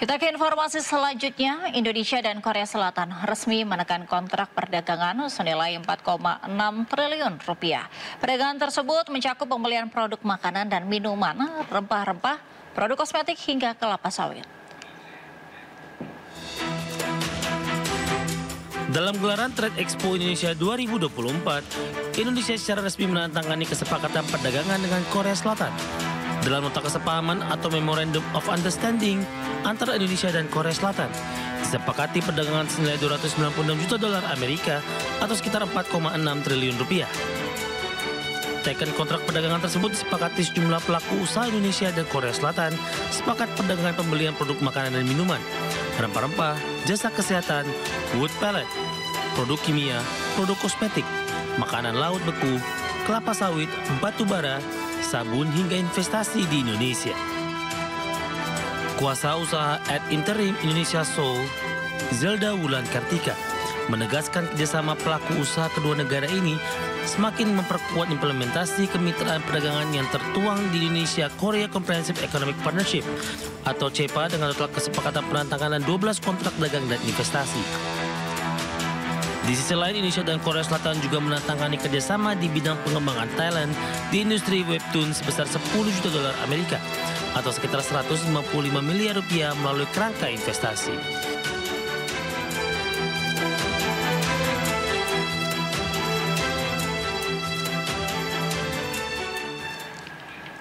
Kita ke informasi selanjutnya, Indonesia dan Korea Selatan resmi menekan kontrak perdagangan senilai 4,6 triliun rupiah. Perdagangan tersebut mencakup pembelian produk makanan dan minuman, rempah-rempah, produk kosmetik hingga kelapa sawit. Dalam gelaran Trade Expo Indonesia 2024, Indonesia secara resmi menandatangani kesepakatan perdagangan dengan Korea Selatan. Dalam nota kesepahaman atau Memorandum of Understanding antara Indonesia dan Korea Selatan, disepakati perdagangan senilai 296 juta dolar Amerika atau sekitar 4,6 triliun rupiah. Teken kontrak perdagangan tersebut disepakati sejumlah pelaku usaha Indonesia dan Korea Selatan sepakat perdagangan pembelian produk makanan dan minuman, rempah-rempah, jasa kesehatan, wood pellet, produk kimia, produk kosmetik, makanan laut beku, kelapa sawit, batu bara, sabun hingga investasi di Indonesia. Kuasa usaha ad interim Indonesia Seoul, Zelda Wulan Kartika, menegaskan kerjasama pelaku usaha kedua negara ini semakin memperkuat implementasi kemitraan perdagangan yang tertuang di Indonesia Korea Comprehensive Economic Partnership atau CEPA dengan total kesepakatan penandatanganan 12 kontrak dagang dan investasi. Di sisi lain, Indonesia dan Korea Selatan juga menandatangani kerjasama di bidang pengembangan talent di industri webtoon sebesar 10 juta dolar Amerika atau sekitar 155 miliar rupiah melalui kerangka investasi.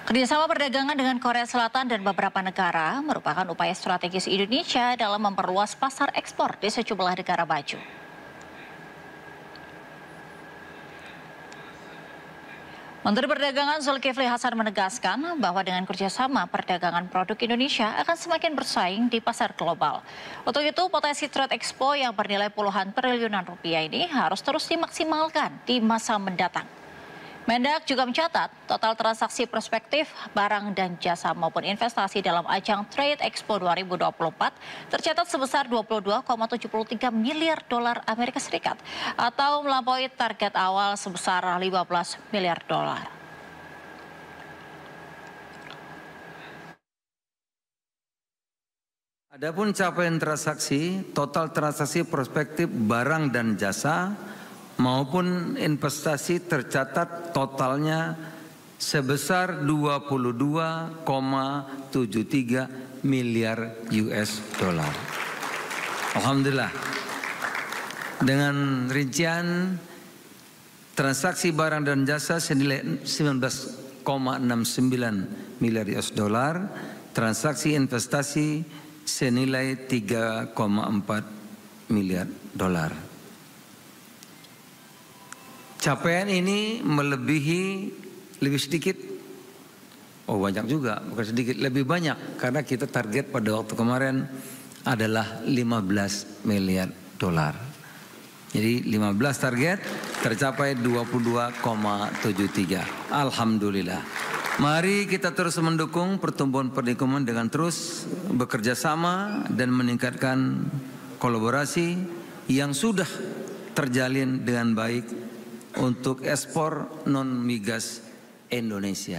Kerjasama perdagangan dengan Korea Selatan dan beberapa negara merupakan upaya strategis Indonesia dalam memperluas pasar ekspor di sejumlah negara maju. Menteri Perdagangan Zulkifli Hasan menegaskan bahwa dengan kerjasama perdagangan produk Indonesia akan semakin bersaing di pasar global. Untuk itu, potensi Trade Expo yang bernilai puluhan triliunan rupiah ini harus terus dimaksimalkan di masa mendatang. Mendak juga mencatat total transaksi prospektif barang dan jasa maupun investasi dalam ajang Trade Expo 2024 tercatat sebesar 22,73 miliar dolar Amerika Serikat atau melampaui target awal sebesar 15 miliar dolar. Adapun capaian transaksi, total transaksi prospektif barang dan jasa maupun investasi tercatat totalnya sebesar 22,73 miliar US dollar. Alhamdulillah. Dengan rincian transaksi barang dan jasa senilai 19,69 miliar US dollar, transaksi investasi senilai 3,4 miliar dolar. Capaian ini melebihi lebih sedikit, banyak juga, bukan sedikit, lebih banyak karena kita target pada waktu kemarin adalah 15 miliar dolar. Jadi 15 target tercapai 22,73. Alhamdulillah. Mari kita terus mendukung pertumbuhan perekonomian dengan terus bekerja sama dan meningkatkan kolaborasi yang sudah terjalin dengan baik untuk ekspor non-migas Indonesia.